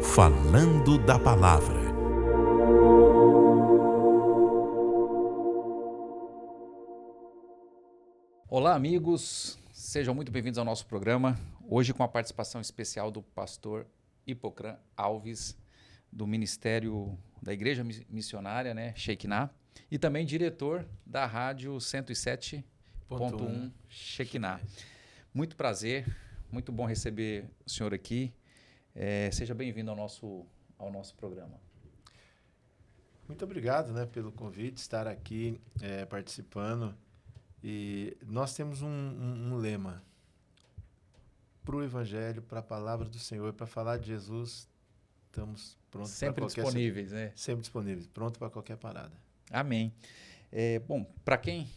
Falando da Palavra. Olá, amigos, sejam muito bem-vindos ao nosso programa. Hoje com a participação especial do pastor Hipocrã Alves, do Ministério da Igreja Missionária, Shekinah, e também diretor da Rádio 107.1 Shekinah. Muito prazer, muito bom receber o senhor aqui. Seja bem-vindo ao nosso programa. Muito obrigado, pelo convite, estar aqui participando. E nós temos um lema para o Evangelho, para a Palavra do Senhor, para falar de Jesus. Estamos prontos para qualquer... Sempre disponíveis, né? Sempre disponíveis, pronto para qualquer parada. Amém. Bom, para quem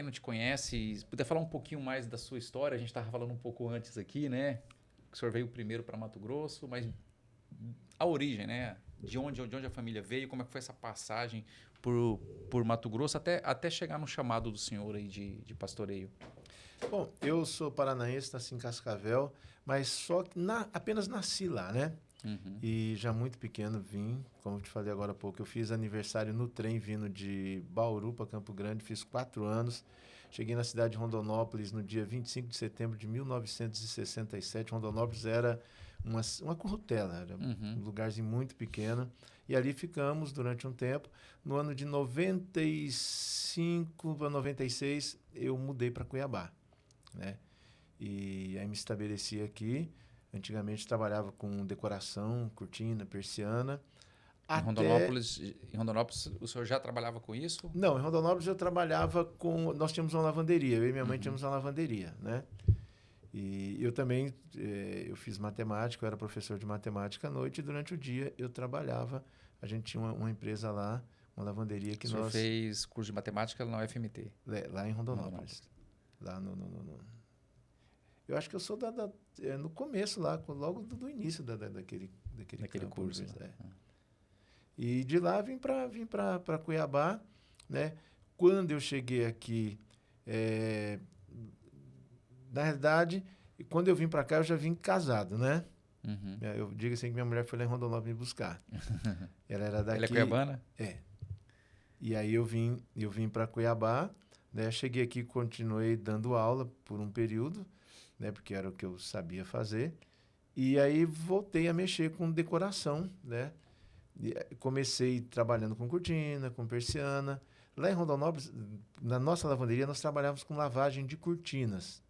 não te conhece, se puder falar um pouquinho mais da sua história, a gente estava falando um pouco antes aqui, né? O senhor veio primeiro para Mato Grosso, mas a origem, né? De onde a família veio, como é que foi essa passagem por Mato Grosso até chegar no chamado do senhor aí de pastoreio? Bom, eu sou paranaense, nasci em Cascavel, mas só que apenas nasci lá, né? Uhum. E já muito pequeno vim, como eu te falei agora há pouco, eu fiz aniversário no trem vindo de Bauru para Campo Grande, fiz 4 anos. Cheguei na cidade de Rondonópolis no dia 25 de setembro de 1967. Rondonópolis era uma currutela, era um lugarzinho muito pequeno. E ali ficamos durante um tempo. No ano de 95 para 96, eu mudei para Cuiabá, né? E aí me estabeleci aqui. Antigamente trabalhava com decoração, cortina, persiana. Em Rondonópolis, o senhor já trabalhava com isso? Não, em Rondonópolis eu trabalhava com... Nós tínhamos uma lavanderia, eu e minha mãe tínhamos uma lavanderia, né? E eu também, eu fiz matemática, eu era professor de matemática à noite e durante o dia eu trabalhava. A gente tinha uma empresa lá, uma lavanderia que o senhor fez curso de matemática na UFMT? Lá em Rondonópolis. Lá eu acho que eu sou no começo lá, logo do início daquele curso. E de lá vim para Cuiabá, né? Quando eu cheguei aqui, na realidade, quando eu vim para cá, eu já vim casado, né? Uhum. Eu digo assim que minha mulher foi lá em Rondonópolis me buscar. Ela era daqui. Ela é cuiabana? É. E aí eu vim para Cuiabá, né? Cheguei aqui, continuei dando aula por um período, né? Porque era o que eu sabia fazer. E aí voltei a mexer com decoração, né? Comecei trabalhando com cortina, com persiana. Lá em Rondonópolis, na nossa lavanderia, nós trabalhávamos com lavagem de cortinas,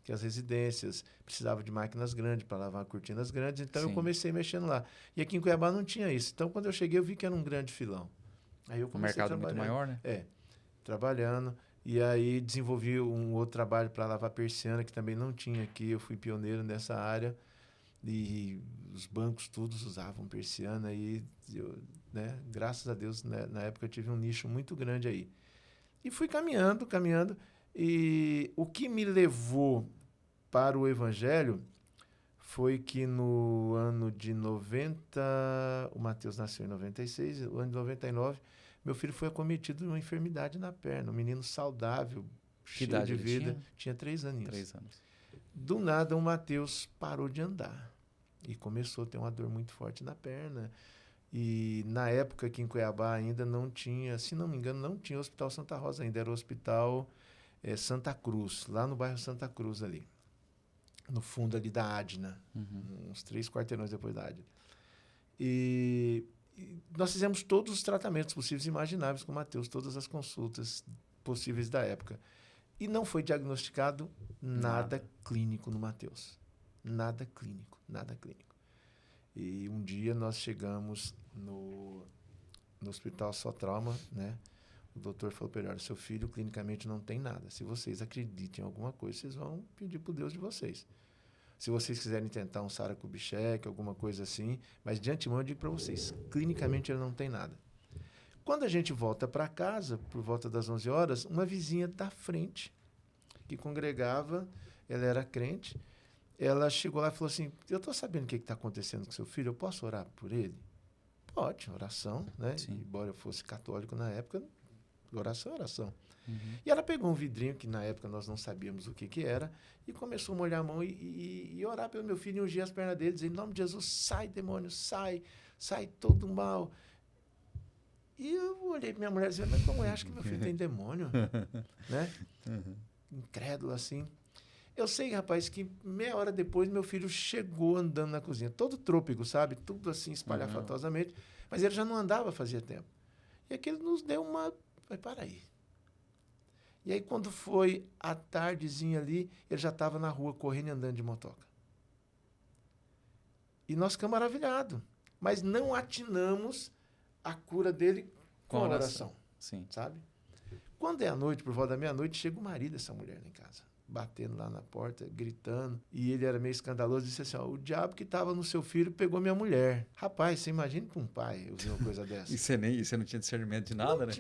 que as residências precisavam de máquinas grandes para lavar cortinas grandes. Então, eu comecei mexendo lá. E aqui em Cuiabá não tinha isso. Então, quando eu cheguei, eu vi que era um grande filão. Aí eu comecei um mercado muito maior, né? Trabalhando. E aí desenvolvi um outro trabalho para lavar persiana, que também não tinha aqui. Eu fui pioneiro nessa área. E os bancos todos usavam persiana. E eu, né, graças a Deus, né, na época eu tive um nicho muito grande aí. E fui caminhando. E o que me levou para o Evangelho foi que no ano de 90, o Mateus nasceu em 96, no ano de 99, meu filho foi acometido de uma enfermidade na perna, um menino saudável, cheio de vida. Tinha 3 aninhos. 3 anos. Do nada, o Mateus parou de andar e começou a ter uma dor muito forte na perna. E na época aqui em Cuiabá ainda não tinha, se não me engano, não tinha o Hospital Santa Rosa ainda, era o Hospital Santa Cruz, lá no bairro Santa Cruz ali, no fundo ali da Adna, uns 3 quarteirões depois da Adna. E nós fizemos todos os tratamentos possíveis e imagináveis com o Mateus, todas as consultas possíveis da época. E não foi diagnosticado nada clínico no Mateus. Nada clínico. E um dia nós chegamos no Hospital Só Trauma, né? O doutor falou para ele: olha, seu filho clinicamente não tem nada. Se vocês acreditam em alguma coisa, vocês vão pedir para o Deus de vocês. Se vocês quiserem tentar um Sara Kubitschek, alguma coisa assim, mas de antemão eu digo para vocês, clinicamente ele não tem nada. Quando a gente volta para casa, por volta das 11 horas, uma vizinha da frente, que congregava, ela era crente, ela chegou lá e falou assim: eu estou sabendo o que está acontecendo com seu filho, eu posso orar por ele? Pode, oração, né? Sim. Embora eu fosse católico na época, Oração é oração. Uhum. E ela pegou um vidrinho, que na época nós não sabíamos o que era, e começou a molhar a mão e orar pelo meu filho e ungir as pernas dele, dizendo, em nome de Jesus, sai, demônio, sai todo mal. E eu olhei para minha mulher e disse, mas como é? Acho que meu filho tem demônio? Né? Incrédulo assim. Eu sei, rapaz, que meia hora depois meu filho chegou andando na cozinha, todo trôpego, sabe? Tudo assim, espalhafatosamente. Mas ele já não andava fazia tempo. E aquilo nos deu uma... Falei, para aí. E aí, quando foi a tardezinha ali, ele já estava na rua, correndo e andando de motoca. E nós ficamos maravilhados. Mas não atinamos a cura dele com a oração. Sim. Sabe? Quando é à noite, por volta da meia-noite, chega o marido dessa mulher lá em casa, batendo lá na porta, gritando. E ele era meio escandaloso e disse assim, o diabo que estava no seu filho pegou minha mulher. Rapaz, você imagina para um pai ouvir uma coisa dessa. E você não tinha discernimento de nada, né?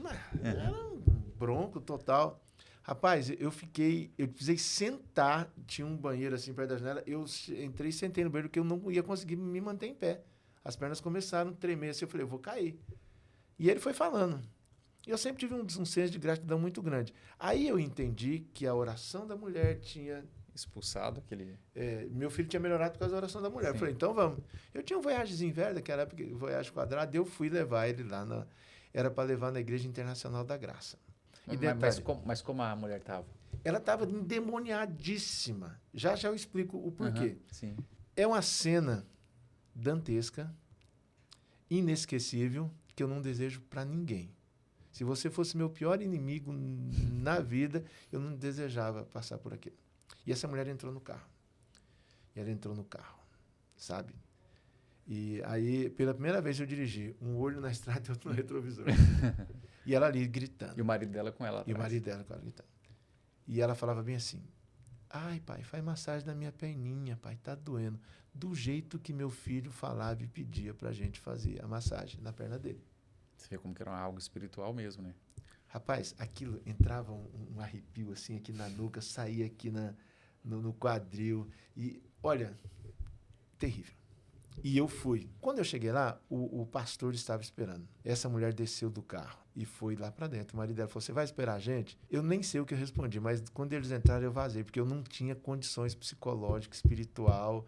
Era um bronco total. Rapaz, eu precisei sentar, tinha um banheiro assim perto da janela, eu entrei e sentei no banheiro porque eu não ia conseguir me manter em pé. As pernas começaram a tremer assim, eu falei, eu vou cair. E ele foi falando. E eu sempre tive um senso de gratidão muito grande. Aí eu entendi que a oração da mulher tinha... Expulsado aquele... meu filho tinha melhorado por causa da oração da mulher. Sim. Eu falei, então vamos. Eu tinha um Voyagezinho velho, daquela época, Voyage quadrado, eu fui levar ele lá, era para levar na Igreja Internacional da Graça. Mas como a mulher estava? Ela estava endemoniadíssima. Já eu explico o porquê. Sim. É uma cena dantesca, inesquecível, que eu não desejo para ninguém. Se você fosse meu pior inimigo na vida, eu não desejava passar por aquilo. E essa mulher entrou no carro. E ela entrou no carro, sabe? E aí, pela primeira vez eu dirigi, um olho na estrada e outro no retrovisor. E ela ali gritando. E o marido dela com ela atrás. E o marido dela com ela gritando. E ela falava bem assim, ai, pai, faz massagem na minha perninha, pai, tá doendo. Do jeito que meu filho falava e pedia pra gente fazer a massagem na perna dele. Você vê como que era algo espiritual mesmo, né? Rapaz, aquilo entrava um arrepio assim aqui na nuca, saía aqui no quadril. E, olha, terrível. E eu fui. Quando eu cheguei lá, o pastor estava esperando. Essa mulher desceu do carro e foi lá para dentro. O marido dela falou, você vai esperar a gente? Eu nem sei o que eu respondi, mas quando eles entraram eu vazei, porque eu não tinha condições psicológicas, espiritual,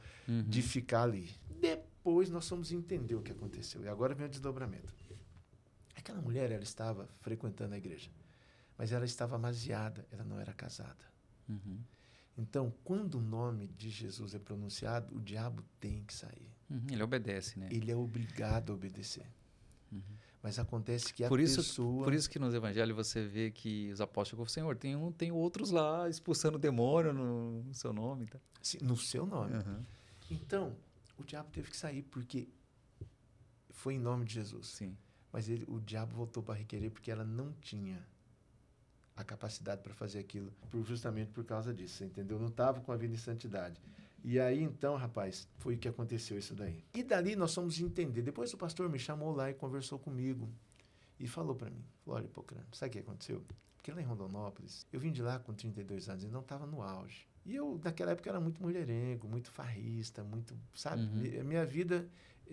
de ficar ali. Depois nós fomos entender o que aconteceu. E agora vem o desdobramento. Aquela mulher, ela estava frequentando a igreja, mas ela estava amaziada, ela não era casada. Então, quando o nome de Jesus é pronunciado, o diabo tem que sair. Ele obedece, né? Ele é obrigado a obedecer. Mas acontece que pessoa... Por isso que nos evangelhos você vê que os apóstolos falam, Senhor, tem outros lá expulsando o demônio no seu nome. Tá? Sim, no seu nome. Então, o diabo teve que sair, porque foi em nome de Jesus. Sim. Mas o diabo voltou para requerer porque ela não tinha a capacidade para fazer aquilo, justamente por causa disso, você entendeu? Não estava com a vida em santidade. E aí, então, rapaz, foi o que aconteceu isso daí. E dali nós fomos entender. Depois o pastor me chamou lá e conversou comigo e falou para mim, olha, Hipocrã, sabe o que aconteceu? Porque lá em Rondonópolis, eu vim de lá com 32 anos e não estava no auge. E eu, naquela época, era muito mulherengo, muito farrista, muito, sabe? Minha vida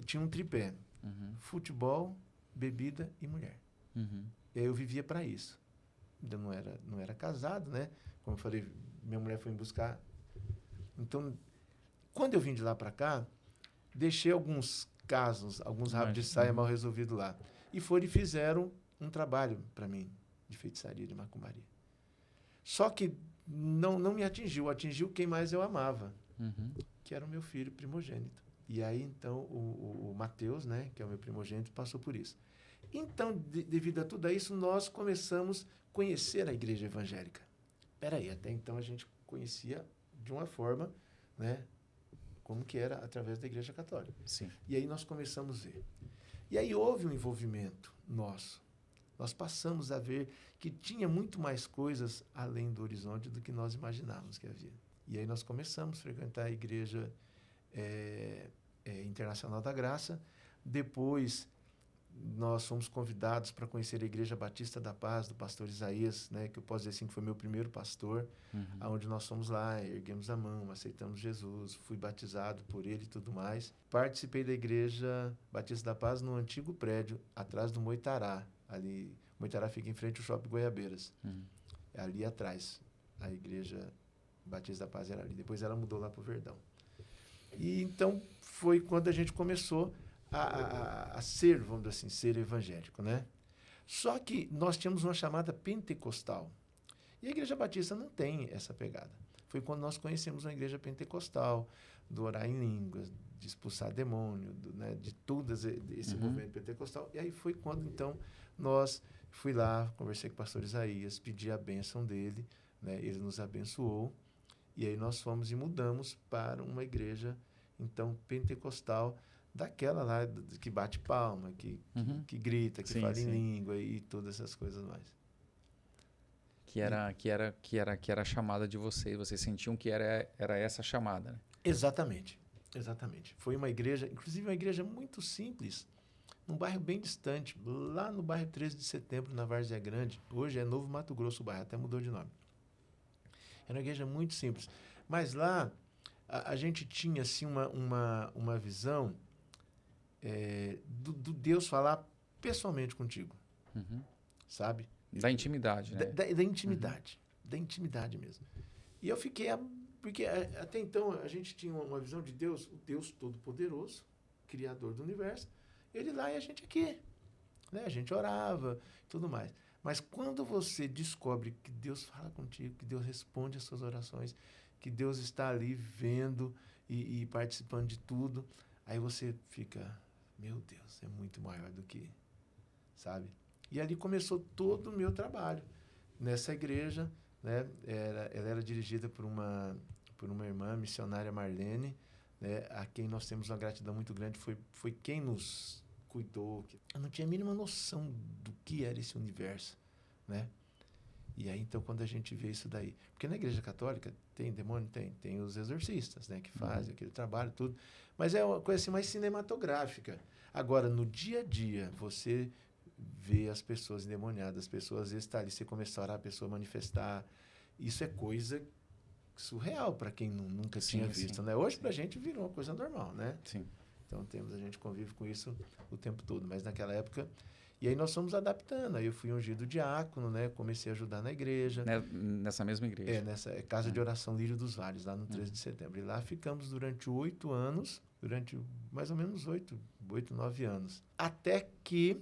tinha um tripé. Futebol, bebida e mulher. E aí eu vivia para isso. Eu não era casado, né? Como eu falei, minha mulher foi me buscar. Então, quando eu vim de lá para cá, deixei alguns casos, alguns rabos de saia mal resolvidos lá. E foram e fizeram um trabalho para mim, de feitiçaria, de macumbaria. Só que não me atingiu quem mais eu amava, que era o meu filho primogênito. E aí, então, o Mateus, né, que é o meu primogênito, passou por isso. Então, devido a tudo isso, nós começamos a conhecer a igreja evangélica. Peraí, até então a gente conhecia de uma forma, né, como que era através da igreja católica. Sim. E aí nós começamos a ver. E aí houve um envolvimento nosso. Nós passamos a ver que tinha muito mais coisas além do horizonte do que nós imaginávamos que havia. E aí nós começamos a frequentar a igreja Internacional da Graça. Depois nós fomos convidados para conhecer a Igreja Batista da Paz, do pastor Isaías, né, que eu posso dizer assim que foi meu primeiro pastor, aonde nós fomos lá, erguemos a mão, aceitamos Jesus, fui batizado por ele e tudo mais. Participei da Igreja Batista da Paz no antigo prédio, atrás do Moitará, ali Moitará fica em frente ao Shopping Goiabeiras. É ali atrás. A Igreja Batista da Paz era ali. Depois ela mudou lá para o Verdão. E então foi quando a gente começou a ser, vamos dizer assim, ser evangélico, né? Só que nós tínhamos uma chamada pentecostal. E a Igreja Batista não tem essa pegada. Foi quando nós conhecemos uma igreja pentecostal, do orar em línguas, de expulsar demônio, né, de todo esse movimento pentecostal. E aí foi quando, então, fui lá, conversei com o pastor Isaías, pedi a bênção dele, né, ele nos abençoou, e aí nós fomos e mudamos para uma igreja, então, pentecostal, daquela lá que bate palma, que grita, que fala em língua e todas essas coisas mais. Que era a chamada de vocês. Vocês sentiam que era essa chamada, né? Exatamente. Foi uma igreja, inclusive uma igreja muito simples, num bairro bem distante, lá no bairro 13 de Setembro, na Várzea Grande. Hoje é Novo Mato Grosso o bairro, até mudou de nome. Era uma igreja muito simples. Mas lá a gente tinha assim, uma visão do Deus falar pessoalmente contigo. Sabe? Da intimidade, né? Da intimidade. Da intimidade mesmo. E eu fiquei... Porque até então a gente tinha uma visão de Deus, o Deus Todo-Poderoso, Criador do Universo, ele lá e a gente aqui. Né? A gente orava e tudo mais. Mas quando você descobre que Deus fala contigo, que Deus responde às suas orações, que Deus está ali vendo e participando de tudo, aí você fica, meu Deus, é muito maior do que, sabe? E ali começou todo o meu trabalho nessa igreja, né? Ela era dirigida por uma irmã missionária, Marlene, né? A quem nós temos uma gratidão muito grande, foi quem nos cuidou. Eu não tinha a mínima noção do que era esse universo, né? E aí, então, quando a gente vê isso daí... Porque na Igreja Católica tem demônio? Tem os exorcistas, né? Que fazem aquele trabalho, tudo. Mas é uma coisa assim mais cinematográfica. Agora, no dia a dia, você vê as pessoas endemoniadas, as pessoas às vezes estão ali, você começa a orar, a pessoa manifestar. Isso é coisa surreal para quem nunca tinha visto, né? Hoje, para a gente, virou uma coisa normal, né? Sim. Então, a gente convive com isso o tempo todo. Mas naquela época... E aí nós fomos adaptando. Aí eu fui ungido diácono, né? Comecei a ajudar na igreja. Nessa mesma igreja? Nessa Casa de Oração Lírio dos Vales, lá no 13 de setembro. E lá ficamos durante 8 anos, durante mais ou menos 8, 9 anos. Até que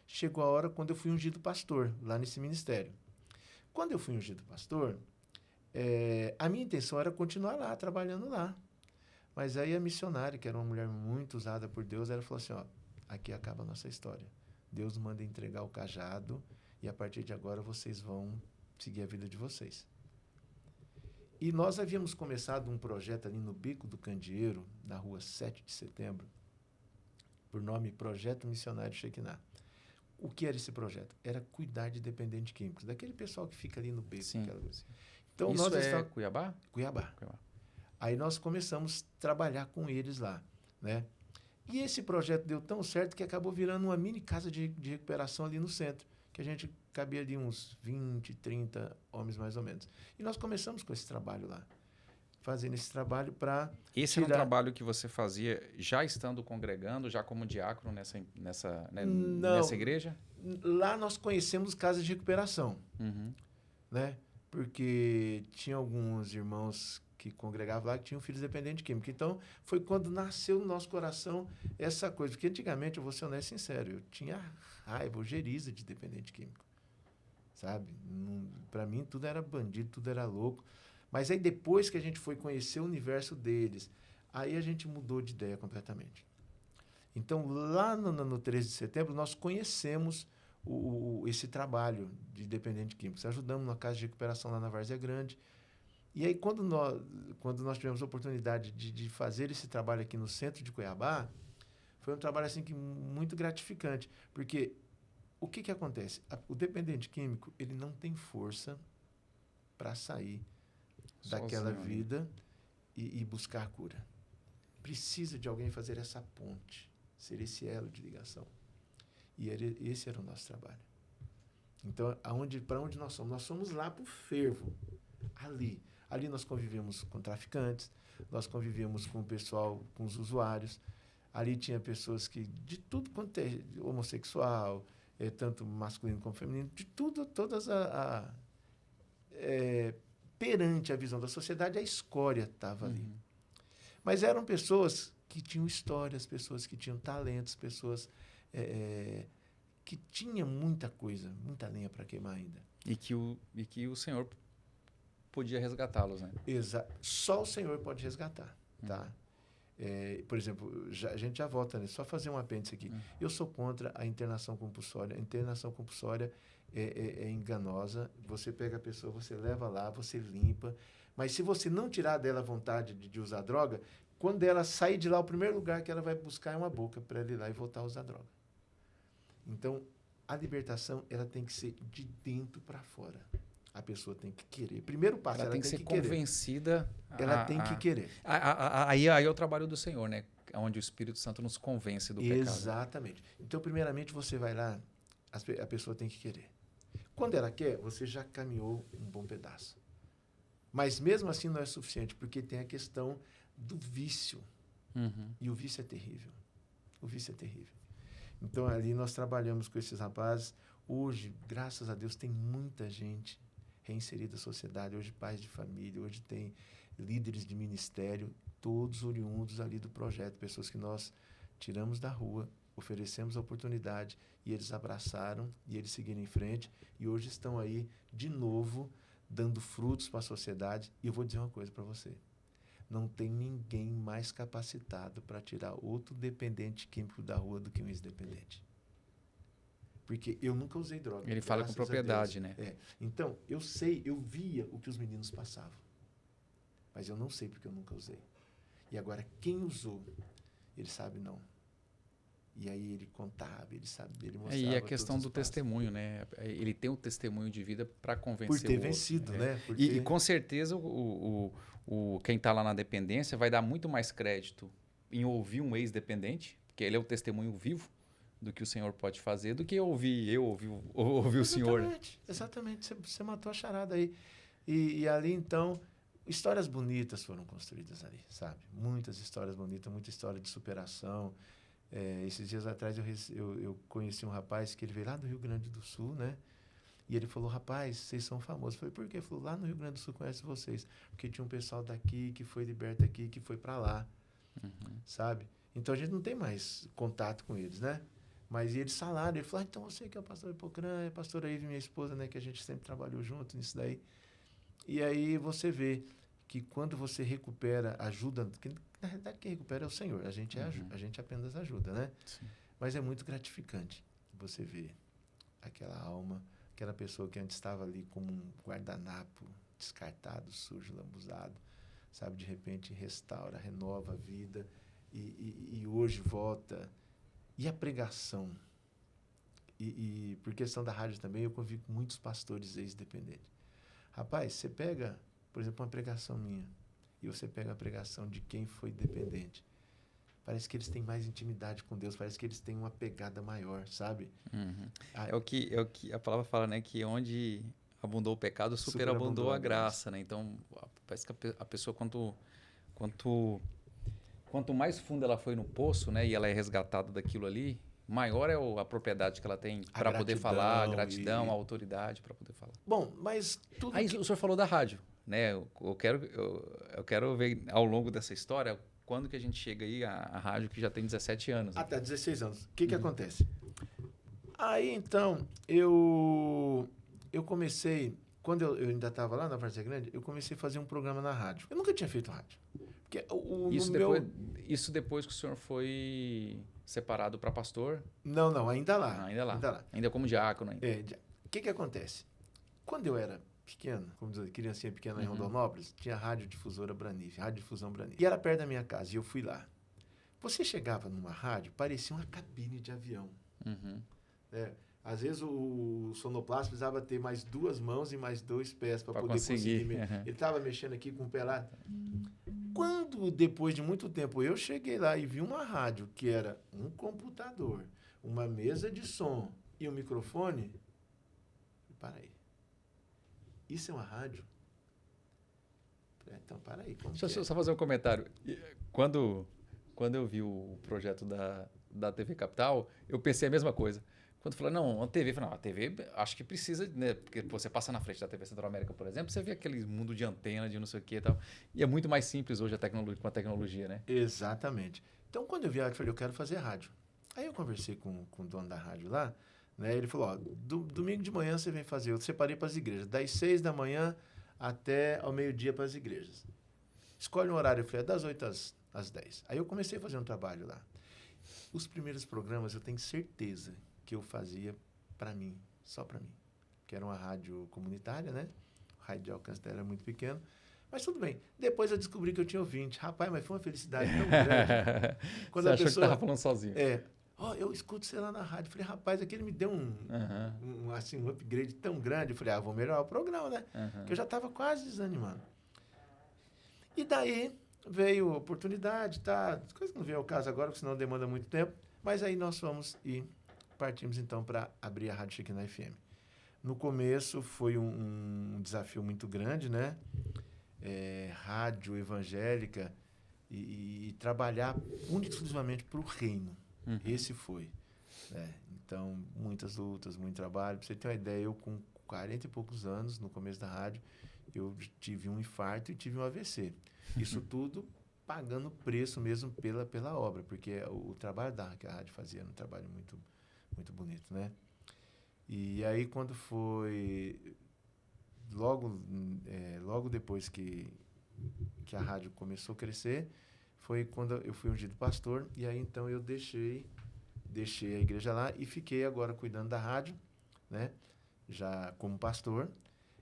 chegou a hora quando eu fui ungido pastor, lá nesse ministério. Quando eu fui ungido pastor, a minha intenção era continuar lá, trabalhando lá. Mas aí a missionária, que era uma mulher muito usada por Deus, ela falou assim, ó, aqui acaba a nossa história. Deus manda entregar o cajado e a partir de agora vocês vão seguir a vida de vocês. E nós havíamos começado um projeto ali no Bico do Candeeiro, na rua 7 de setembro, por nome Projeto Missionário Shekinah. O que era esse projeto? Era cuidar de dependentes químicos, daquele pessoal que fica ali no beco. Sim. Então, isso Cuiabá? Cuiabá. Aí nós começamos a trabalhar com eles lá, né? E esse projeto deu tão certo que acabou virando uma mini casa de recuperação ali no centro, que a gente cabia ali uns 20, 30 homens mais ou menos. E nós começamos com esse trabalho lá, fazendo esse trabalho para... Esse era um trabalho que você fazia já estando congregando, já como diácono nessa igreja? Lá nós conhecemos casas de recuperação, né? Porque tinha alguns irmãos que congregavam lá que tinham filhos dependentes de química. Então, foi quando nasceu no nosso coração essa coisa. Porque antigamente, eu vou ser honesto e sincero, eu tinha raiva, ojeriza de dependente químico. Sabe? Para mim, tudo era bandido, tudo era louco. Mas aí, depois que a gente foi conhecer o universo deles, aí a gente mudou de ideia completamente. Então, lá no 13 de setembro, nós conhecemos esse trabalho de dependente químico. Ajudamos na casa de recuperação lá na Várzea Grande. E aí, quando nós tivemos a oportunidade de fazer esse trabalho aqui no centro de Cuiabá, foi um trabalho assim, muito gratificante. Porque o que acontece? O dependente químico, ele não tem força para sair daquela vida e buscar a cura. Precisa de alguém fazer essa ponte, ser esse elo de ligação. E esse era o nosso trabalho. Então, para onde nós somos? Nós somos lá para o fervo, ali. Ali nós convivemos com traficantes, nós convivemos com o pessoal, com os usuários. Ali tinha pessoas que, de tudo quanto é homossexual, tanto masculino como feminino, de tudo, perante a visão da sociedade, a escória estava ali. Mas eram pessoas que tinham histórias, pessoas que tinham talentos, pessoas que tinham muita coisa, muita lenha para queimar ainda. E que o Senhor podia resgatá-los, né? Só o Senhor pode resgatar, tá? Por exemplo, a gente já volta nisso. Só fazer um apêndice aqui. Eu sou contra a internação compulsória. A internação compulsória é enganosa. Você pega a pessoa, você leva lá, você limpa. Mas se você não tirar dela a vontade de usar droga, quando ela sair de lá, o primeiro lugar que ela vai buscar é uma boca para ela ir lá e voltar a usar droga. Então, a libertação ela tem que ser de dentro para fora. A pessoa tem que querer. Primeiro passo, ela tem que ser convencida. Ela tem que querer. Aí é o trabalho do Senhor, né? Onde o Espírito Santo nos convence do pecado. Exatamente. Então, primeiramente, você vai lá, a pessoa tem que querer. Quando ela quer, você já caminhou um bom pedaço. Mas mesmo assim não é suficiente, porque tem a questão do vício. E o vício é terrível. O vício é terrível. Então, ali nós trabalhamos com esses rapazes. Hoje, graças a Deus, tem muita gente reinserida na sociedade. Hoje, pais de família, hoje tem líderes de ministério, todos oriundos ali do projeto, pessoas que nós tiramos da rua, oferecemos a oportunidade e eles abraçaram e eles seguiram em frente e hoje estão aí de novo dando frutos para a sociedade. E eu vou dizer uma coisa para você, não tem ninguém mais capacitado para tirar outro dependente químico da rua do que um ex-dependente. Porque eu nunca usei droga. Ele fala com propriedade, né? Então, eu via o que os meninos passavam. Mas eu não sei porque eu nunca usei. E agora, quem usou, ele sabe não. E aí ele contava, ele mostrava. E a questão do testemunho, né? Ele tem um testemunho de vida para convencer o outro. Por ter vencido, né? E com certeza quem está lá na dependência vai dar muito mais crédito em ouvir um ex-dependente, porque ele é o testemunho vivo do que o Senhor pode fazer, do que ouvir o Senhor. Exatamente. Você matou a charada aí. E ali, então, histórias bonitas foram construídas ali, sabe? Muitas histórias bonitas, muita história de superação. Esses dias atrás eu conheci um rapaz que ele veio lá do Rio Grande do Sul, né? E ele falou, rapaz, vocês são famosos. Eu falei, por quê? Ele falou, lá no Rio Grande do Sul conhece vocês. Porque tinha um pessoal daqui que foi liberto aqui, que foi para lá, sabe? Então, a gente não tem mais contato com eles, né? Mas e eles falaram, ele falou, então você que é o pastor Hipocrã, é a pastora Ive, minha esposa, né? Que a gente sempre trabalhou junto nisso daí. E aí você vê que quando você recupera ajuda, que na realidade quem recupera é o Senhor, a gente apenas ajuda, né? Sim. Mas é muito gratificante você ver aquela alma, aquela pessoa que antes estava ali como um guardanapo, descartado, sujo, lambuzado, sabe? De repente restaura, renova a vida e hoje volta. E a pregação? E por questão da rádio também, eu convivo com muitos pastores ex-dependentes. Rapaz, você pega, por exemplo, uma pregação minha, e você pega a pregação de quem foi dependente. Parece que eles têm mais intimidade com Deus, parece que eles têm uma pegada maior, sabe? É o que a palavra fala, né? Que onde abundou o pecado, superabundou a graça, né? Então, parece que a pessoa, quanto mais fundo ela foi no poço, né? E ela é resgatada daquilo ali, maior é a propriedade que ela tem para poder falar, a gratidão, a autoridade para poder falar. Bom, mas tudo... Aí o senhor falou da rádio, né? Eu quero ver ao longo dessa história quando que a gente chega aí à rádio que já tem 17 anos. Até 16 anos. O que acontece? Aí, então, eu comecei... Quando eu ainda estava lá na Várzea Grande, eu comecei a fazer um programa na rádio. Eu nunca tinha feito rádio. Porque Isso depois que o senhor foi separado para pastor? Não, ainda lá. Ainda lá. Ainda como diácono. O que acontece? Quando eu era pequeno, como dizer, criancinha pequena em Rondonópolis, tinha a Radiodifusora Branife, Radiodifusão Branife. E era perto da minha casa, e eu fui lá. Você chegava numa rádio, parecia uma cabine de avião. Às vezes o sonoplasta precisava ter mais 2 mãos e mais 2 pés para poder conseguir. Ele estava mexendo aqui com o pé lá. Quando, depois de muito tempo, eu cheguei lá e vi uma rádio que era um computador, uma mesa de som e um microfone, para aí. Isso é uma rádio? Então, para aí. Deixa eu só fazer um comentário. Quando eu vi o projeto da TV Capital, eu pensei a mesma coisa. Quando falou, não, a TV, eu falei, não, a TV acho que precisa, né? Porque você passa na frente da TV Central América, por exemplo, você vê aquele mundo de antena, de não sei o que e tal. E é muito mais simples hoje a tecnologia, com a tecnologia, né? Exatamente. Então, quando eu viajo, eu falei, eu quero fazer rádio. Aí eu conversei com o dono da rádio lá, né? Ele falou, ó, domingo de manhã você vem fazer. Eu separei para as igrejas, das 6 da manhã até ao meio-dia para as igrejas. Escolhe um horário, eu falei, é das 8 às 10. Aí eu comecei a fazer um trabalho lá. Os primeiros programas, eu tenho certeza que eu fazia para mim, só para mim. Que era uma rádio comunitária, né? O rádio de alcance dela era muito pequeno. Mas tudo bem. Depois eu descobri que eu tinha ouvinte. Rapaz, mas foi uma felicidade tão grande. Quando Você a achou pessoa... que estava falando sozinho. eu escuto você lá na rádio. Falei, rapaz, aquele me deu um upgrade tão grande. Eu falei, vou melhorar o programa, né? Porque eu já estava quase desanimando. E daí veio a oportunidade, tá? Coisa que não veio ao caso agora, porque senão demanda muito tempo. Mas aí nós fomos e partimos então para abrir a Rádio Shekinah FM. No começo foi um desafio muito grande, né? Rádio evangélica e trabalhar única e exclusivamente para o reino. Esse foi. Então, muitas lutas, muito trabalho. Para você ter uma ideia, eu com 40 e poucos anos, no começo da rádio, eu tive um infarto e tive um AVC. Isso tudo pagando preço mesmo pela obra, porque o trabalho que a rádio fazia era um trabalho muito, muito bonito, né? E aí, quando foi... Logo depois que a rádio começou a crescer, foi quando eu fui ungido pastor, e aí então eu deixei a igreja lá e fiquei agora cuidando da rádio, né? Já como pastor.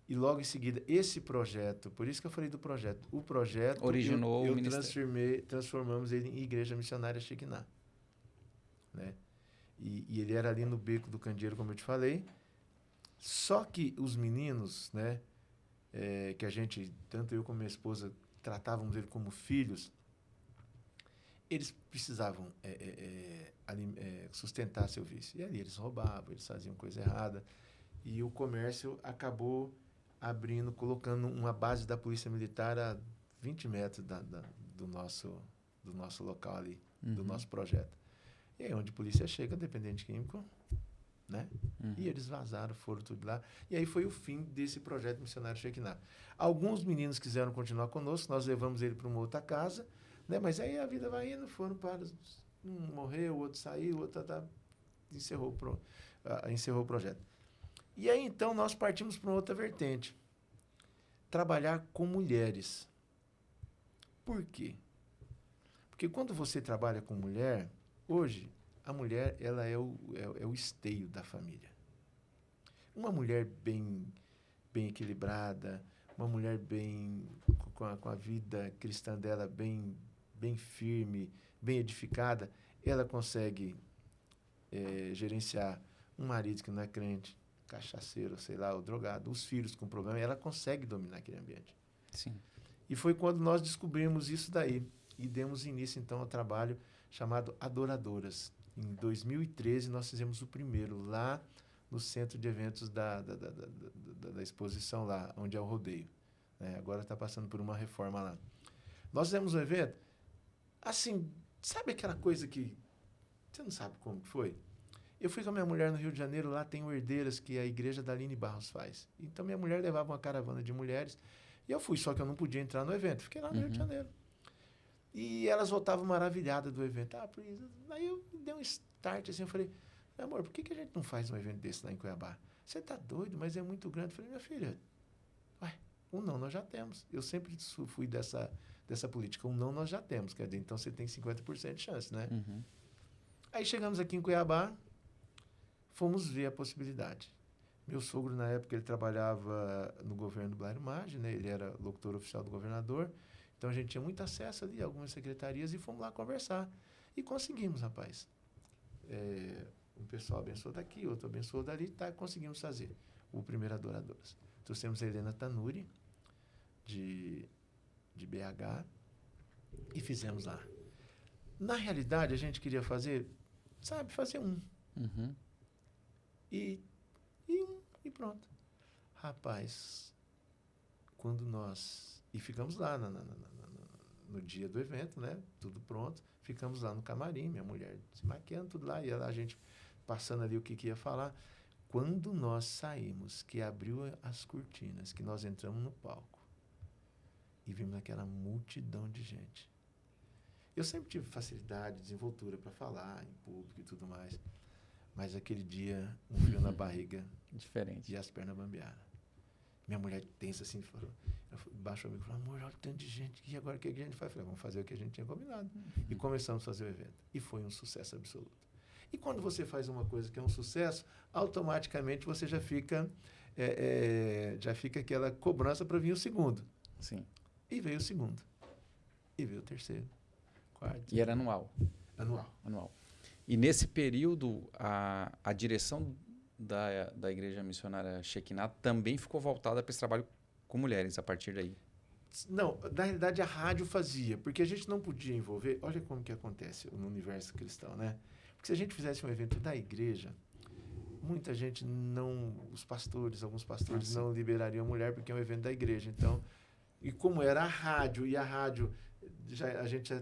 E logo em seguida, esse projeto, por isso que eu falei do projeto, o projeto originou eu o ministério. transformamos ele em Igreja Missionária Shekinah, né? E ele era ali no Beco do Candeeiro, como eu te falei. Só que os meninos, né, que a gente, tanto eu como minha esposa, tratávamos ele como filhos, eles precisavam sustentar seu vício. E ali eles roubavam, eles faziam coisa errada. E o comércio acabou colocando uma base da Polícia Militar a 20 metros do nosso local ali, do nosso projeto. E aí, onde a polícia chega, dependente químico, né? E eles vazaram, foram tudo lá. E aí foi o fim desse projeto Missionário Shekinah. Alguns meninos quiseram continuar conosco, nós levamos ele para uma outra casa, né? Mas aí a vida vai indo, foram para... Um morreu, o outro saiu, o outro encerrou o projeto. E aí, então, nós partimos para uma outra vertente. Trabalhar com mulheres. Por quê? Porque quando você trabalha com mulher, hoje, a mulher ela é o esteio da família. Uma mulher bem equilibrada, uma mulher com a vida cristã dela bem firme, bem edificada, ela consegue gerenciar um marido que não é crente, cachaceiro, sei lá, ou drogado, os filhos com problema, ela consegue dominar aquele ambiente. Sim. E foi quando nós descobrimos isso daí e demos início, então, ao trabalho chamado Adoradoras. Em 2013, nós fizemos o primeiro lá no centro de eventos da exposição lá, onde é o rodeio. Agora está passando por uma reforma lá. Nós fizemos um evento, assim, sabe aquela coisa que você não sabe como que foi? Eu fui com a minha mulher no Rio de Janeiro, lá tem o Herdeiras, que a igreja da Aline Barros faz. Então, minha mulher levava uma caravana de mulheres, e eu fui, só que eu não podia entrar no evento. Fiquei lá no Rio de Janeiro. E elas voltavam maravilhadas do evento. Aí eu dei um start, assim, eu falei, amor, por que a gente não faz um evento desse lá em Cuiabá? Você tá doido, mas é muito grande. Eu falei, minha filha, um não nós já temos. Eu sempre fui dessa política, um não nós já temos. Quer dizer, então você tem 50% de chance, né? Aí chegamos aqui em Cuiabá, fomos ver a possibilidade. Meu sogro, na época, ele trabalhava no governo do Blairo Maggi, né? Ele era locutor oficial do governador. Então, a gente tinha muito acesso ali a algumas secretarias e fomos lá conversar. E conseguimos, rapaz. Um pessoal abençoou daqui, outro abençoou dali, conseguimos fazer o primeiro Adoradoras. Trouxemos a Helena Tanuri, de BH, e fizemos lá. Na realidade, a gente queria fazer um. E pronto. Rapaz, quando nós... E ficamos lá no dia do evento, né? Tudo pronto. Ficamos lá no camarim, minha mulher se maquiando, tudo lá. E a gente passando ali o que ia falar. Quando nós saímos, que abriu as cortinas, que nós entramos no palco e vimos aquela multidão de gente. Eu sempre tive facilidade, desenvoltura para falar em público e tudo mais. Mas aquele dia, um frio na barriga. Diferente. E as pernas bambearam. Minha mulher tensa assim, falou, ela baixou o micro e falou, amor, olha o tanto de gente. E agora o que a gente faz? Eu falei, vamos fazer o que a gente tinha combinado. E começamos a fazer o evento. E foi um sucesso absoluto. E quando você faz uma coisa que é um sucesso, automaticamente você já fica aquela cobrança para vir o segundo. Sim. E veio o segundo. E veio o terceiro. Quarto. E era anual. Anual. E nesse período, a direção da Igreja Missionária Shekinah também ficou voltada para esse trabalho com mulheres a partir daí. Não, na realidade a rádio fazia, porque a gente não podia envolver. Olha como que acontece no universo cristão, né? Porque se a gente fizesse um evento da igreja, muita gente não, alguns pastores não liberariam a mulher porque é um evento da igreja. Então, e como era a rádio, e a rádio a gente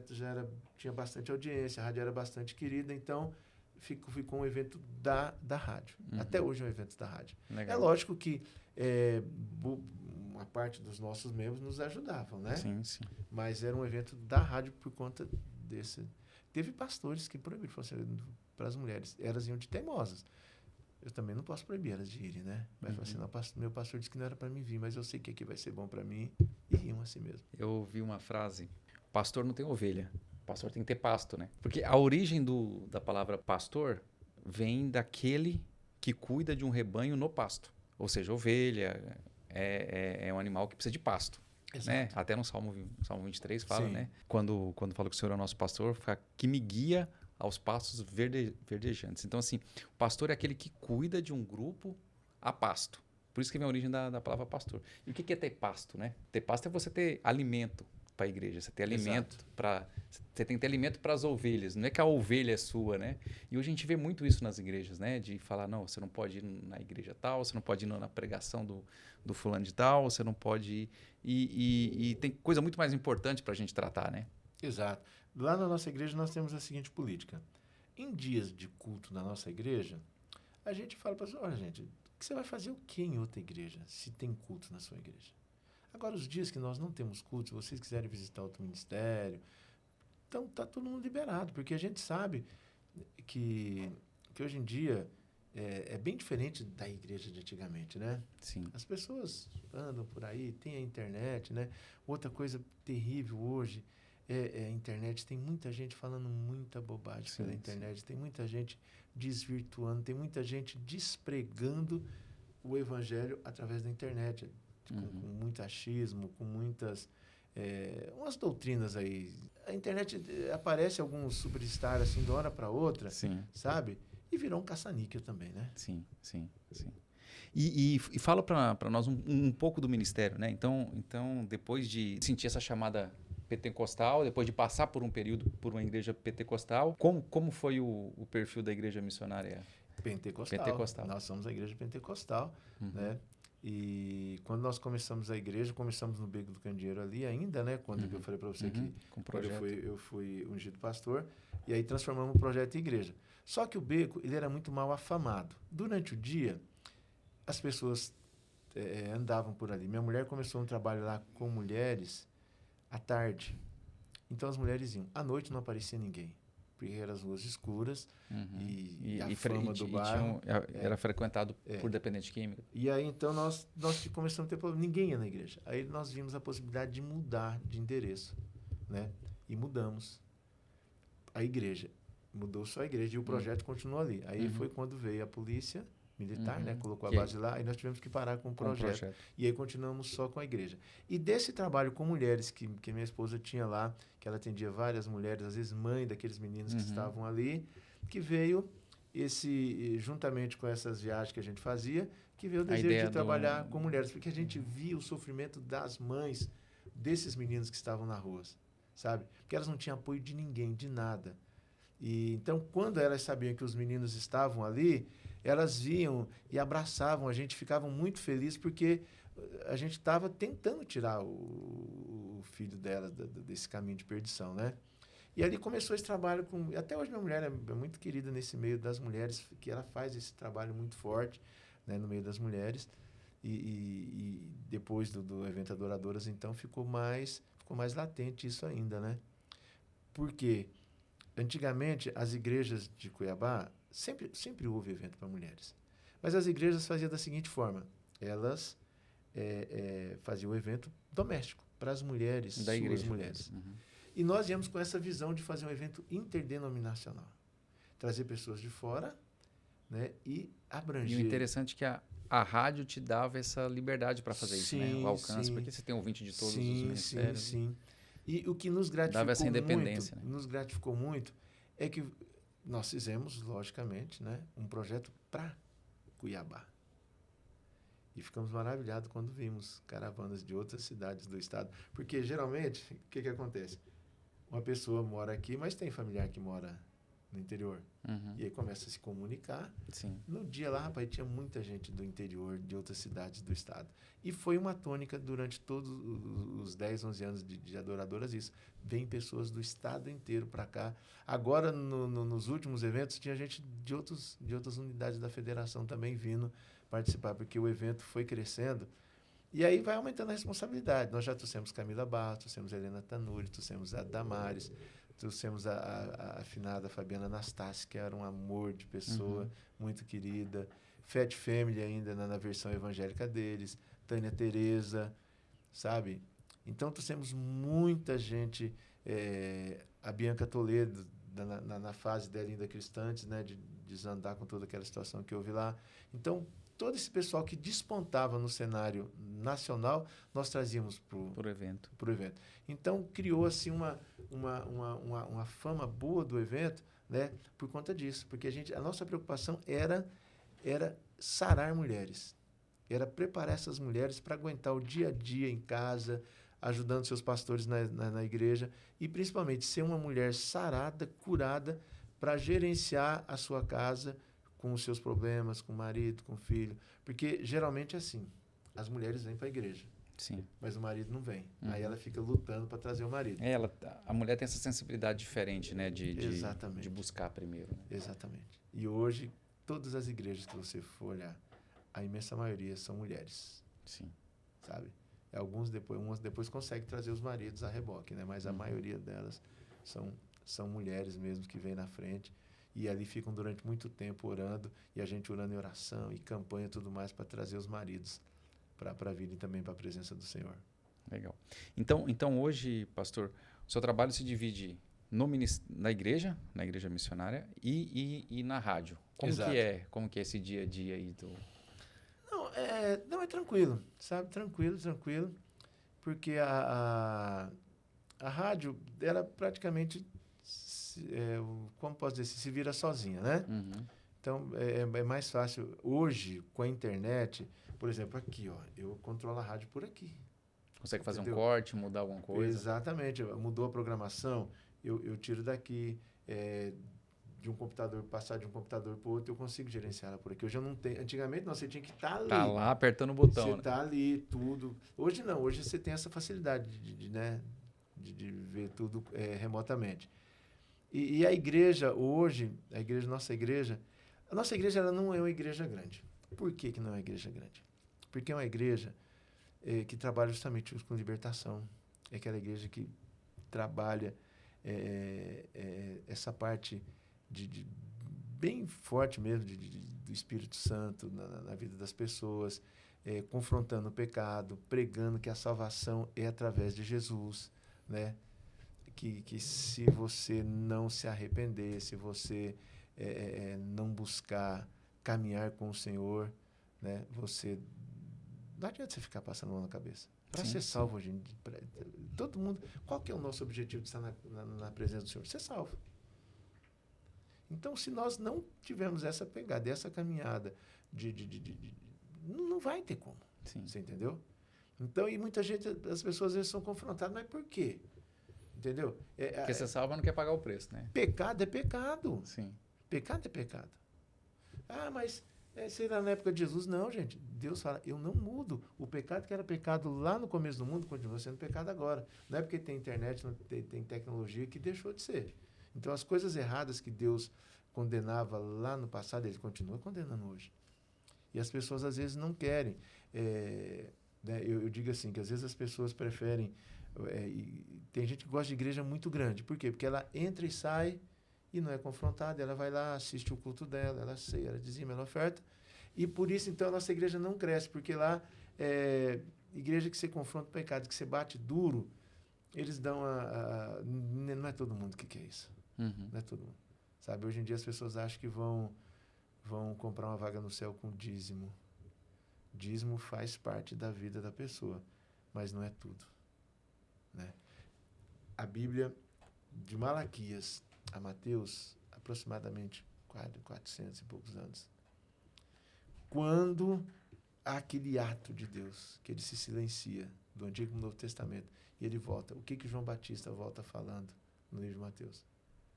tinha bastante audiência, a rádio era bastante querida, então ficou um evento da rádio. Até hoje é um evento da rádio. Legal. É lógico que uma parte dos nossos membros nos ajudavam, né? Sim. Mas era um evento da rádio por conta desse. Teve pastores que proibiram para as mulheres. Elas iam de teimosas. Eu também não posso proibir elas de irem, né? Mas assim, não, meu pastor disse que não era para mim vir, mas eu sei que aqui vai ser bom para mim. E iam assim mesmo. Eu ouvi uma frase, pastor não tem ovelha, pastor tem que ter pasto, né? Porque a origem da palavra pastor vem daquele que cuida de um rebanho no pasto. Ou seja, ovelha é um animal que precisa de pasto. Né? Até no Salmo 23 fala, né? Quando fala que o Senhor é o nosso pastor, que me guia aos pastos verdejantes. Então, assim, o pastor é aquele que cuida de um grupo a pasto. Por isso que vem a origem da palavra pastor. E o que é ter pasto, né? Ter pasto é você ter alimento para a igreja. Você ter alimento para... Você tem que ter alimento para as ovelhas. Não é que a ovelha é sua, né? E hoje a gente vê muito isso nas igrejas, né? De falar, não, você não pode ir na igreja tal, você não pode ir na pregação do fulano de tal, você não pode ir... E tem coisa muito mais importante para a gente tratar, né? Exato. Lá na nossa igreja nós temos a seguinte política. Em dias de culto na nossa igreja, a gente fala para as pessoas, olha gente, você vai fazer o que em outra igreja, se tem culto na sua igreja? Agora, os dias que nós não temos culto, se vocês quiserem visitar outro ministério, então está todo mundo liberado, porque a gente sabe que hoje em dia é bem diferente da igreja de antigamente, né? Sim. As pessoas andam por aí, tem a internet, né? Outra coisa terrível hoje é a internet. Tem muita gente falando muita bobagem pela internet, tem muita gente desvirtuando, tem muita gente despregando o evangelho através da internet, com muito achismo, com muitas umas doutrinas aí. A internet aparece alguns superstars assim de uma hora para outra, sabe? E virou um caça-níquel também, né? Sim. E fala para nós um pouco do ministério, né? Então, depois de sentir essa chamada pentecostal, depois de passar por um período por uma igreja pentecostal, como foi o perfil da igreja missionária? Pentecostal. Nós somos a igreja pentecostal, né? E quando nós começamos a igreja, começamos no Beco do Candeeiro ali ainda, né? Quando eu falei para você que eu fui ungido pastor, e aí transformamos o projeto em igreja. Só que o Beco, ele era muito mal afamado. Durante o dia, as pessoas andavam por ali. Minha mulher começou um trabalho lá com mulheres à tarde. Então as mulheres iam. À noite não aparecia ninguém, porque eram as ruas escuras e a fama do bairro. Era frequentado por dependente químico. E aí então nós começamos a ter problema. Ninguém ia na igreja. Aí nós vimos a possibilidade de mudar de endereço, né? E mudamos a igreja. Mudou só a igreja e o projeto continuou ali. Aí foi quando veio a polícia militar, né? Colocou a base lá e nós tivemos que parar com o projeto. E aí continuamos só com a igreja. E desse trabalho com mulheres que minha esposa tinha lá, que ela atendia várias mulheres, às vezes mãe daqueles meninos que estavam ali, que veio juntamente com essas viagens que a gente fazia, que veio o desejo de trabalhar com mulheres, porque a gente via o sofrimento das mães desses meninos que estavam na rua, sabe? Porque elas não tinham apoio de ninguém, de nada. E então, quando elas sabiam que os meninos estavam ali, elas vinham e abraçavam a gente, ficavam muito felizes, porque a gente estava tentando tirar o filho delas desse caminho de perdição, né? E ali começou esse trabalho com... Até hoje minha mulher é muito querida nesse meio das mulheres, que ela faz esse trabalho muito forte, né, no meio das mulheres. E depois do evento Adoradoras, então, ficou mais latente isso ainda, né? Porque antigamente as igrejas de Cuiabá sempre houve evento para mulheres. Mas as igrejas faziam da seguinte forma: elas faziam o evento doméstico para as mulheres, Da igreja. mulheres. Uhum. E nós íamos com essa visão de fazer um evento interdenominacional. Trazer pessoas de fora, né, e abranger. E o interessante é que a rádio te dava essa liberdade para fazer isso, né? O alcance, porque você tem ouvinte de todos os ministérios. Sim. E o que nos Dava essa independência, muito, nos gratificou muito, é que nós fizemos, logicamente, né, um projeto para Cuiabá. E ficamos maravilhados quando vimos caravanas de outras cidades do estado. Porque, geralmente, o que acontece? Uma pessoa mora aqui, mas tem familiar que mora no interior. Uhum. E aí começa a se comunicar. Sim. No dia lá, rapaz, tinha muita gente do interior, de outras cidades do estado. E foi uma tônica durante todos os 10, 11 anos de Adoradoras isso. Vem pessoas do estado inteiro para cá. Agora, nos últimos eventos, tinha gente de outras unidades da federação também vindo participar, porque o evento foi crescendo. E aí vai aumentando a responsabilidade. Nós já trouxemos Camila Barros, trouxemos a Helena Tanuri, trouxemos a Damares, trouxemos a afinada Fabiana Anastácio, que era um amor de pessoa, muito querida. Fat Family ainda na versão evangélica deles. Tânia Tereza, sabe? Então, trouxemos muita gente. A Bianca Toledo, na fase dela ainda cristã, antes, né, de desandar com toda aquela situação que houve lá. Então, todo esse pessoal que despontava no cenário nacional, nós trazíamos para o evento. Então, criou assim uma fama boa do evento, né, por conta disso. Porque a nossa preocupação era sarar mulheres. Era preparar essas mulheres para aguentar o dia a dia em casa, ajudando seus pastores na igreja. E, principalmente, ser uma mulher sarada, curada, para gerenciar a sua casa, com os seus problemas, com o marido, com o filho. Porque, geralmente, é assim. As mulheres vêm para a igreja. Sim. Mas o marido não vem. Aí ela fica lutando para trazer o marido. A mulher tem essa sensibilidade diferente, né? Exatamente. De buscar primeiro. Né? Exatamente. E hoje, todas as igrejas que você for olhar, a imensa maioria são mulheres. Sim. Sabe? Umas depois conseguem trazer os maridos a reboque, né? Mas a maioria delas são mulheres mesmo que vêm na frente. E ali ficam durante muito tempo orando, e a gente orando em oração e campanha e tudo mais para trazer os maridos para virem também para a presença do Senhor. Legal. Então hoje, pastor, o seu trabalho se divide na igreja missionária e na rádio. Como que é esse dia a dia aí do... Não, é tranquilo, sabe? Tranquilo. Porque a rádio era praticamente... como posso dizer, se vira sozinha, né? Uhum. Então, é mais fácil. Hoje, com a internet, por exemplo, aqui, ó, eu controlo a rádio por aqui. Consegue fazer um corte, mudar alguma coisa? Exatamente. Mudou a programação, eu tiro daqui, de um computador, passar de um computador para o outro, eu consigo gerenciar ela por aqui. Hoje eu não tenho. Antigamente, você tinha que estar ali. Tá lá apertando o botão. Você tá ali, tudo. Hoje não, hoje você tem essa facilidade de ver tudo remotamente. E a igreja hoje, nossa igreja ela não é uma igreja grande. Por que não é uma igreja grande? Porque é uma igreja que trabalha justamente com libertação. É aquela igreja que trabalha essa parte de bem forte mesmo do Espírito Santo na vida das pessoas, confrontando o pecado, pregando que a salvação é através de Jesus, né? Que se você não se arrepender, se você não buscar caminhar com o Senhor, né, não adianta você ficar passando a mão na cabeça. Para ser salvo hoje em dia, todo mundo, qual que é o nosso objetivo de estar na presença do Senhor? Ser salvo. Então, se nós não tivermos essa pegada, essa caminhada, não vai ter como. Sim. Você entendeu? Então, e muita gente, as pessoas às vezes são confrontadas, mas por quê? Entendeu? Porque você salva não quer pagar o preço, né? Pecado é pecado. Sim. Pecado é pecado. Ah, mas Sei lá, na época de Jesus, não, gente. Deus fala, eu não mudo. O pecado que era pecado lá no começo do mundo continua sendo pecado agora. Não é porque tem internet, não tem tecnologia que deixou de ser. Então, as coisas erradas que Deus condenava lá no passado, ele continua condenando hoje. E as pessoas, às vezes, não querem. Né, eu digo assim, que às vezes as pessoas preferem... tem gente que gosta de igreja muito grande. Por quê? Porque ela entra e sai e não é confrontada, ela vai lá, assiste o culto dela, ela ceia, ela dizima, ela oferta, e por isso, então, a nossa igreja não cresce, porque lá, igreja que você confronta o pecado, que você bate duro, eles dão não é todo mundo que quer isso. Uhum. Não é todo mundo. Sabe, hoje em dia as pessoas acham que vão comprar uma vaga no céu com dízimo. Dízimo faz parte da vida da pessoa, mas não é tudo. Né? A Bíblia, de Malaquias a Mateus, aproximadamente 400 e poucos anos. Quando há aquele ato de Deus, que ele se silencia, do Antigo e Novo Testamento, e ele volta. O que João Batista volta falando no livro de Mateus?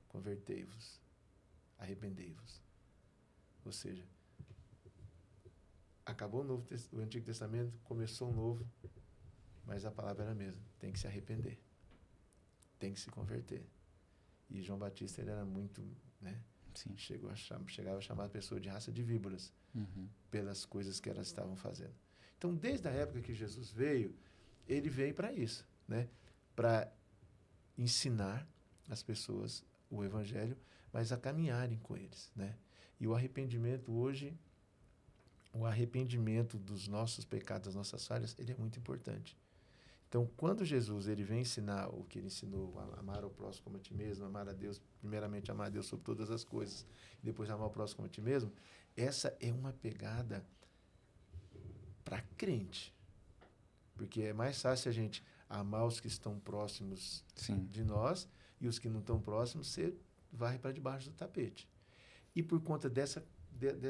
Convertei-vos, arrependei-vos. Ou seja, acabou o Antigo Testamento, começou o Novo, mas a palavra era a mesma. Tem que se arrepender. Tem que se converter. E João Batista, ele era muito, né? Sim. Chegava a chamar a pessoa de raça de víboras, uhum. pelas coisas que elas estavam fazendo. Então, desde a época que Jesus veio, ele veio para isso, né? Para ensinar as pessoas o evangelho, mas a caminharem com eles, né? E o arrependimento hoje, o arrependimento dos nossos pecados, das nossas falhas, ele é muito importante. Então, quando Jesus ele vem ensinar o que ele ensinou, amar ao próximo como a ti mesmo, amar a Deus, primeiramente amar a Deus sobre todas as coisas, e depois amar o próximo como a ti mesmo, essa é uma pegada para crente. Porque é mais fácil a gente amar os que estão próximos Sim. de nós, e os que não estão próximos, você varre para debaixo do tapete. E por conta dessa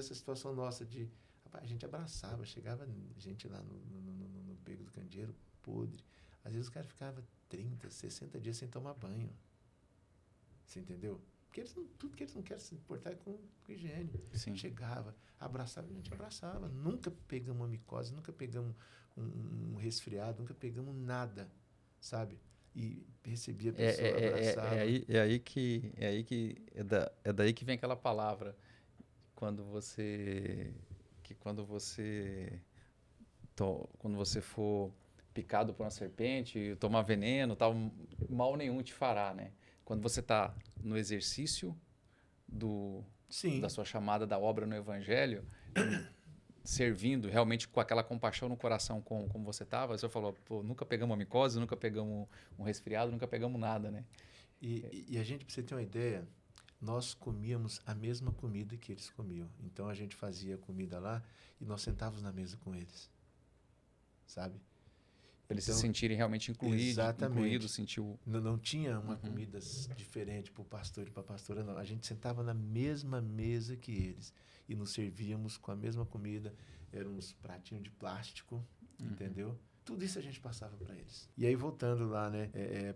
situação nossa de... Rapaz, a gente abraçava, chegava gente lá no Beco do Candeeiro, podre. Às vezes o cara ficava 30, 60 dias sem tomar banho. Você entendeu? Porque tudo que eles não querem se importar é com higiene. Sim. Chegava, abraçava, a gente abraçava. Nunca pegamos uma micose, nunca pegamos um resfriado, nunca pegamos nada, sabe? E recebia a pessoa, abraçava. É daí que vem aquela palavra quando você for picado por uma serpente, tomar veneno, tal, mal nenhum te fará, né? Quando você está no exercício da sua chamada da obra no Evangelho, servindo realmente com aquela compaixão no coração como você estava, você falou, pô, nunca pegamos uma micose, nunca pegamos um resfriado, nunca pegamos nada, né? E a gente, para você ter uma ideia, nós comíamos a mesma comida que eles comiam. Então, a gente fazia comida lá e nós sentávamos na mesa com eles. Sabe? Para eles se sentirem realmente incluídos, Não tinha uma comida diferente para o pastor e para a pastora, não. A gente sentava na mesma mesa que eles e nos servíamos com a mesma comida. Eram uns pratinhos de plástico, entendeu? Tudo isso a gente passava para eles. E aí, voltando lá, né,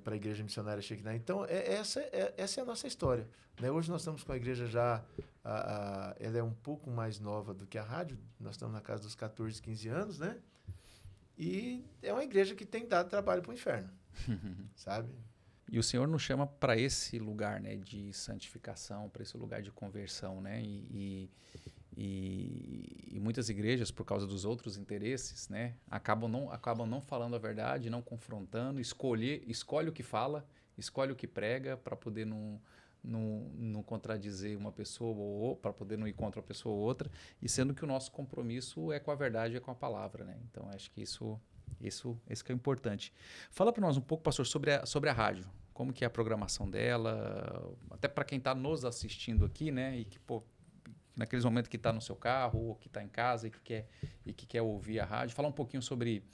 para a Igreja Missionária Shekinah. Então, essa é a nossa história. Né? Hoje nós estamos com a igreja já... ela é um pouco mais nova do que a rádio. Nós estamos na casa dos 14, 15 anos, né? E é uma igreja que tem dado trabalho para o inferno, sabe? E o Senhor nos chama para esse lugar, né, de santificação, para esse lugar de conversão, né? E muitas igrejas, por causa dos outros interesses, né, acabam não falando a verdade, não confrontando, escolhe o que fala, escolhe o que prega para poder não contradizer uma pessoa ou para poder não ir contra uma pessoa ou outra, e sendo que o nosso compromisso é com a verdade, é com a palavra, né? Então acho que isso que é importante. Fala para nós um pouco, pastor, sobre a rádio, como que é a programação dela, até para quem está nos assistindo aqui, né? E que naqueles momentos que está no seu carro ou que está em casa e que quer ouvir a rádio, falar um pouquinho sobre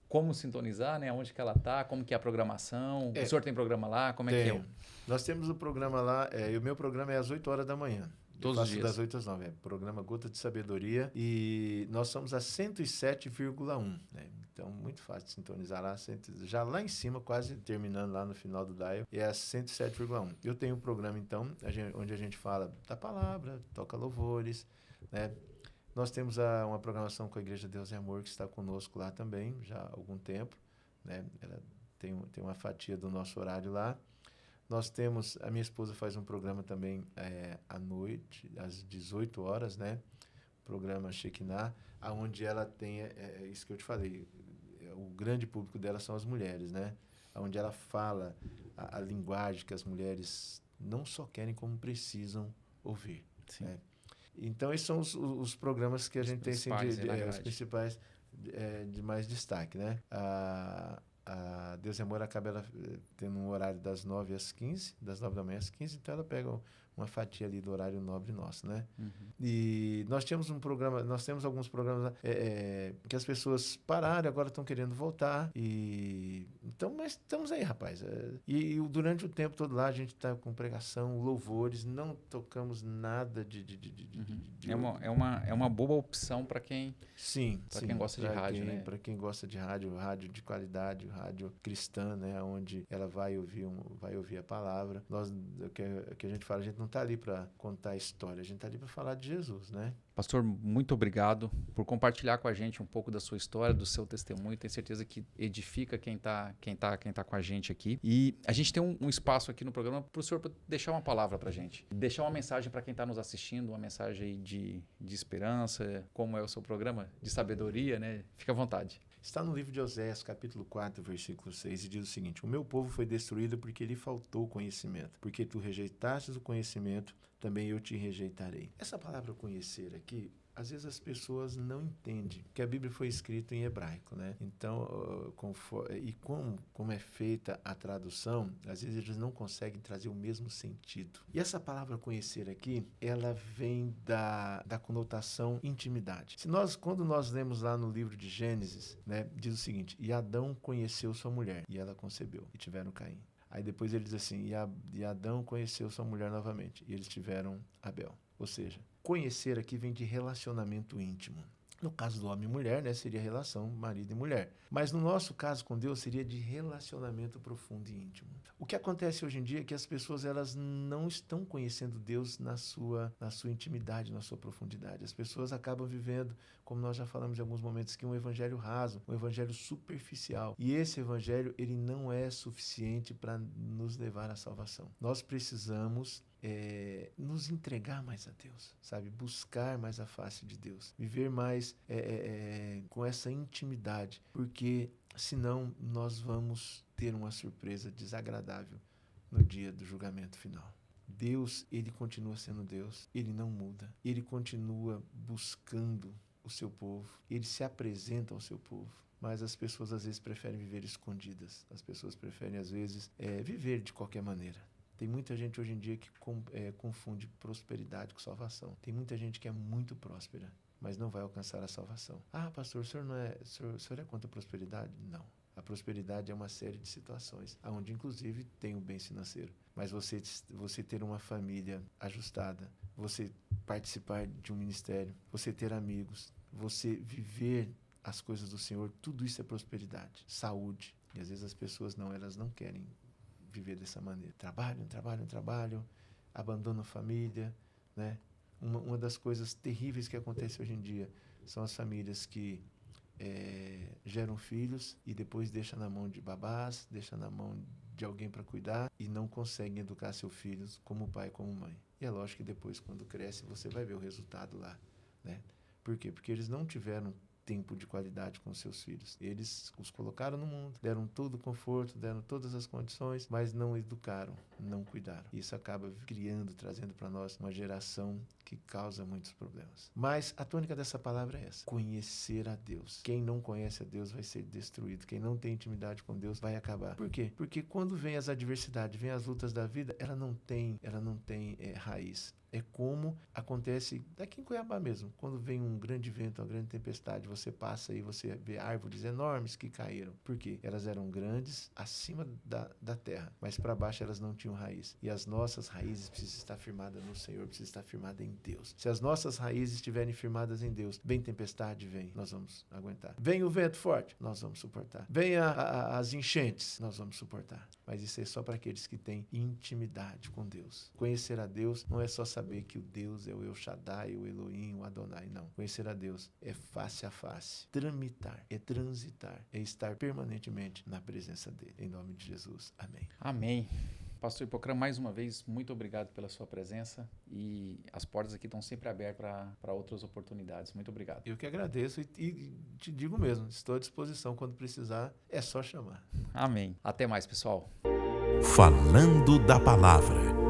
como sintonizar, né? Onde que ela está, como que é a programação. O senhor tem programa lá? Como é que é? Nós temos o programa lá, e o meu programa é às 8 horas da manhã. Todos os dias? Das 8 às 9. Programa Gota de Sabedoria. E nós somos a 107,1. Né? Então, muito fácil de sintonizar lá. Já lá em cima, quase terminando lá no final do dial, é a 107,1. Eu tenho um programa, então, onde a gente fala da palavra, toca louvores, né? Nós temos uma programação com a Igreja Deus é Amor, que está conosco lá também, já há algum tempo, né? Ela tem uma fatia do nosso horário lá. Nós temos, a minha esposa faz um programa também à noite, às 18 horas, né? Programa Shekinah, onde ela tem, isso que eu te falei, o grande público dela são as mulheres, né? Onde ela fala a linguagem que as mulheres não só querem, como precisam ouvir. Né? Então, esses são os programas que a gente tem assim, os principais de mais destaque. Né? A Deus e Amor acaba tendo um horário das 9 às 15, das 9 da manhã às 15, então ela pega uma fatia ali do horário nobre nosso, né? Uhum. E nós temos alguns programas que as pessoas pararam, agora estão querendo voltar. Então, mas estamos aí, rapaz. E durante o tempo todo lá a gente está com pregação, louvores, não tocamos nada É uma boa opção para quem quem gosta de rádio, né? Para quem gosta de rádio de qualidade, rádio cristã, né? Onde ela vai ouvir a palavra. O que a gente fala, a gente não está ali para contar a história, a gente está ali para falar de Jesus, né? Pastor, muito obrigado por compartilhar com a gente um pouco da sua história, do seu testemunho. Tenho certeza que edifica quem tá com a gente aqui. E a gente tem um espaço aqui no programa para o senhor deixar uma palavra para a gente. Deixar uma mensagem para quem está nos assistindo, uma mensagem de esperança, como é o seu programa, de sabedoria, né? Fica à vontade. Está no livro de Oséias, capítulo 4, versículo 6, e diz o seguinte: o meu povo foi destruído porque lhe faltou conhecimento. Porque tu rejeitastes o conhecimento, também eu te rejeitarei. Essa palavra conhecer aqui, às vezes as pessoas não entendem, que a Bíblia foi escrita em hebraico, né? Então, como é feita a tradução, às vezes eles não conseguem trazer o mesmo sentido. E essa palavra conhecer aqui, ela vem da conotação intimidade. Quando nós lemos lá no livro de Gênesis, né, diz o seguinte: e Adão conheceu sua mulher, e ela concebeu, e tiveram Caim. Aí depois ele diz assim: e Adão conheceu sua mulher novamente, e eles tiveram Abel. Ou seja, conhecer aqui vem de relacionamento íntimo. No caso do homem e mulher, né, seria relação marido e mulher. Mas no nosso caso com Deus seria de relacionamento profundo e íntimo. O que acontece hoje em dia é que as pessoas elas não estão conhecendo Deus na sua intimidade, na sua profundidade. As pessoas acabam vivendo, como nós já falamos em alguns momentos, que um evangelho raso, um evangelho superficial. E esse evangelho ele não é suficiente para nos levar à salvação. Nós precisamos nos entregar mais a Deus, sabe? Buscar mais a face de Deus, viver mais com essa intimidade, porque senão nós vamos ter uma surpresa desagradável no dia do julgamento final. Deus, ele continua sendo Deus, ele não muda, ele continua buscando o seu povo, ele se apresenta ao seu povo. Mas as pessoas às vezes preferem viver escondidas, as pessoas preferem às vezes viver de qualquer maneira. Tem muita gente hoje em dia que confunde prosperidade com salvação. Tem muita gente que é muito próspera, mas não vai alcançar a salvação. Ah, pastor, o senhor é contra a prosperidade? Não. A prosperidade é uma série de situações, onde inclusive tem o bem financeiro. Mas você ter uma família ajustada, você participar de um ministério, você ter amigos, você viver as coisas do Senhor, tudo isso é prosperidade, saúde. E às vezes as pessoas elas não querem viver dessa maneira. Trabalho, abandonam a família, né? Uma das coisas terríveis que acontece hoje em dia são as famílias que geram filhos e depois deixam na mão de babás, deixam na mão de alguém para cuidar e não conseguem educar seus filhos como pai, como mãe. E é lógico que depois, quando cresce, você vai ver o resultado lá, né? Por quê? Porque eles não tiveram tempo de qualidade com seus filhos. Eles os colocaram no mundo, deram todo o conforto, deram todas as condições, mas não educaram, não cuidaram. Isso acaba trazendo para nós uma geração que causa muitos problemas. Mas a tônica dessa palavra é essa: conhecer a Deus. Quem não conhece a Deus vai ser destruído. Quem não tem intimidade com Deus vai acabar. Por quê? Porque quando vem as adversidades, vem as lutas da vida, ela não tem raiz. É como acontece daqui em Cuiabá mesmo. Quando vem um grande vento, uma grande tempestade, você passa e você vê árvores enormes que caíram. Por quê? Elas eram grandes acima da terra, mas para baixo elas não tinham raiz. E as nossas raízes precisam estar firmadas no Senhor, precisam estar firmadas em Deus. Se as nossas raízes estiverem firmadas em Deus, vem tempestade, nós vamos aguentar. Vem o vento forte, nós vamos suportar. Vem as enchentes, nós vamos suportar. Mas isso é só para aqueles que têm intimidade com Deus. Conhecer a Deus não é só saber saber que o Deus é o El Shaddai, o Elohim, o Adonai. Não. Conhecer a Deus é face a face. Tramitar, é transitar, é estar permanentemente na presença dele. Em nome de Jesus. Amém. Amém. Pastor Hipocrã, mais uma vez, muito obrigado pela sua presença e as portas aqui estão sempre abertas para outras oportunidades. Muito obrigado. Eu que agradeço e te digo mesmo, estou à disposição quando precisar, é só chamar. Amém. Até mais, pessoal. Falando da Palavra.